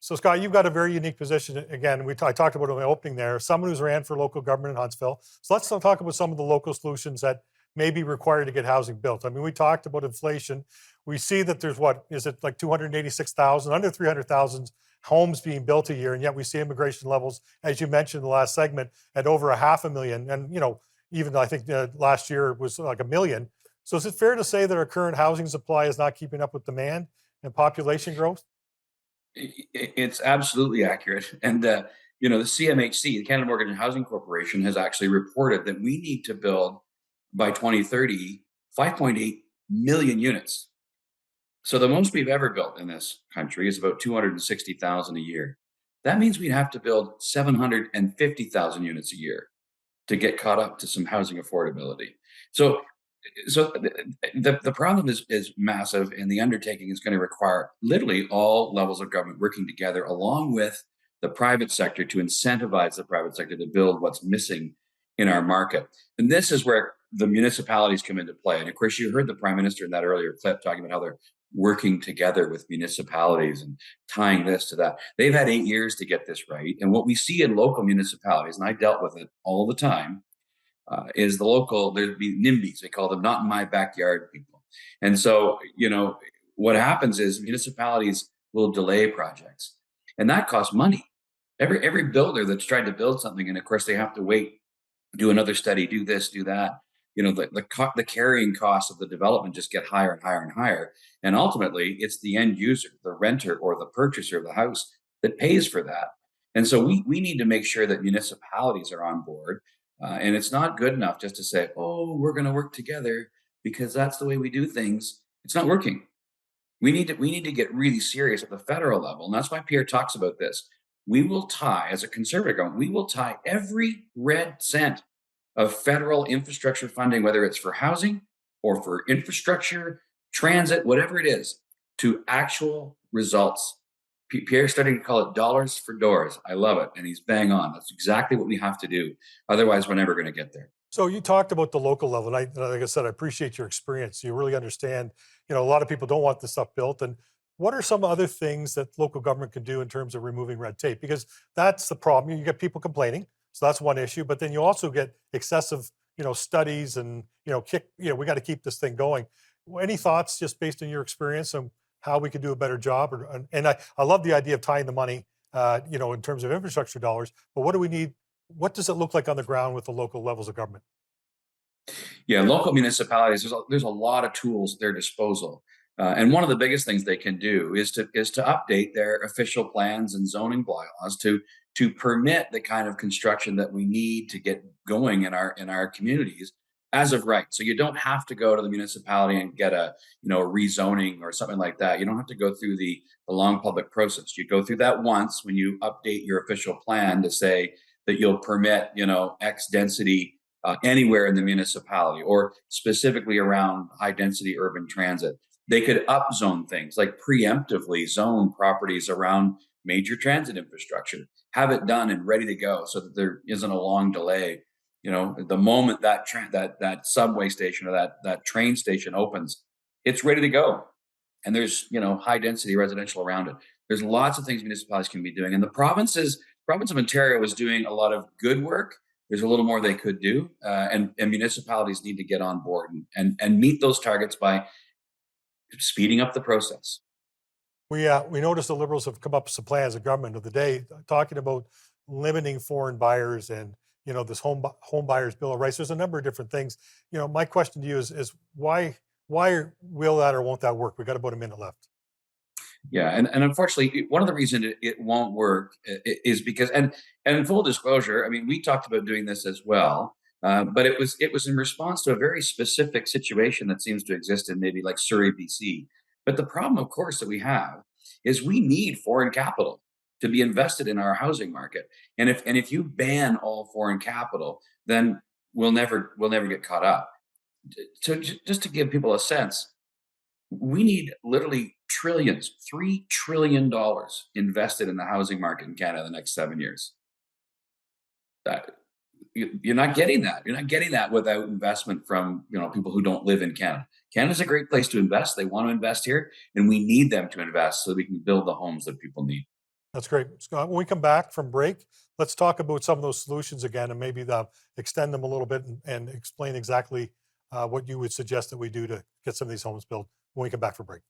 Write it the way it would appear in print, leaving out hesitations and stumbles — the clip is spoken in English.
So Scott, you've got a very unique position. Again, I talked about it in the opening there, someone who's ran for local government in Huntsville. So let's talk about some of the local solutions that may be required to get housing built. I mean, we talked about inflation. We see that there's what, is it like 286,000, under 300,000 homes being built a year. And yet we see immigration levels, as you mentioned in the last segment, at over a 500,000. And, even I think last year it was like 1 million. So is it fair to say that our current housing supply is not keeping up with demand and population growth? It's absolutely accurate. And the CMHC, the Canada Mortgage and Housing Corporation, has actually reported that we need to build by 2030 5.8 million units. So the most we've ever built in this country is about 260,000 a year. That means we'd have to build 750,000 units a year to get caught up to some housing affordability. So the problem is massive, and the undertaking is going to require literally all levels of government working together along with the private sector to incentivize the private sector to build what's missing in our market. And this is where the municipalities come into play. And of course, you heard the Prime Minister in that earlier clip talking about how they're working together with municipalities and tying this to that. They've had 8 years to get this right. And what we see in local municipalities, and I dealt with it all the time, is there'd be NIMBYs, they call them, not in my backyard people. And so, what happens is municipalities will delay projects, and that costs money. Every builder that's tried to build something, and of course they have to wait, do another study, do this, do that. The carrying costs of the development just get higher and higher and higher. And ultimately, it's the end user, the renter or the purchaser of the house that pays for that. And so we need to make sure that municipalities are on board. And it's not good enough just to say, oh, we're going to work together because that's the way we do things. It's not working. We need to get really serious at the federal level. And that's why Pierre talks about this. We will tie, as a conservative government, we will tie every red cent of federal infrastructure funding, whether it's for housing or for infrastructure, transit, whatever it is, to actual results. Pierre's starting to call it dollars for doors. I love it. And he's bang on. That's exactly what we have to do. Otherwise, we're never going to get there. So you talked about the local level, and like I said, I appreciate your experience. You really understand, a lot of people don't want this stuff built. And what are some other things that local government can do in terms of removing red tape? Because that's the problem. You get people complaining, so that's one issue. But then you also get excessive, studies and we got to keep this thing going. Any thoughts, just based on your experience, on how we could do a better job? And I love the idea of tying the money, in terms of infrastructure dollars. But what do we need? What does it look like on the ground with the local levels of government? Yeah, local municipalities, there's a lot of tools at their disposal. And one of the biggest things they can do is to update their official plans and zoning bylaws to permit the kind of construction that we need to get going in our communities as of right. So you don't have to go to the municipality and get a rezoning or something like that. You don't have to go through the long public process. You go through that once when you update your official plan to say that you'll permit X density anywhere in the municipality, or specifically around high density urban transit. They could upzone things, like preemptively zone properties around major transit infrastructure, have it done and ready to go so that there isn't a long delay. The moment that subway station or that train station opens, it's ready to go. And there's, high density residential around it. There's lots of things municipalities can be doing. And the province of Ontario is doing a lot of good work. There's a little more they could do. And municipalities need to get on board and meet those targets by speeding up the process. We noticed the Liberals have come up with some plans, the government of the day, talking about limiting foreign buyers and this home buyers bill of rights. There's a number of different things. My question to you is why will that or won't that work? We got about a minute left. Yeah, and unfortunately, one of the reasons it won't work is because, and in full disclosure, I mean, we talked about doing this as well, but it was in response to a very specific situation that seems to exist in maybe like Surrey, BC. But the problem, of course, that we have is we need foreign capital to be invested in our housing market, and if you ban all foreign capital, then we'll never get caught up. So just to give people a sense, we need literally trillions, $3 trillion invested in the housing market in Canada in the next 7 years. That you're not getting that. You're not getting that without investment from people who don't live in Canada. Canada's a great place to invest. They want to invest here, and we need them to invest so that we can build the homes that people need. That's great. Scott, when we come back from break, let's talk about some of those solutions again and maybe extend them a little bit and explain exactly what you would suggest that we do to get some of these homes built when we come back from break.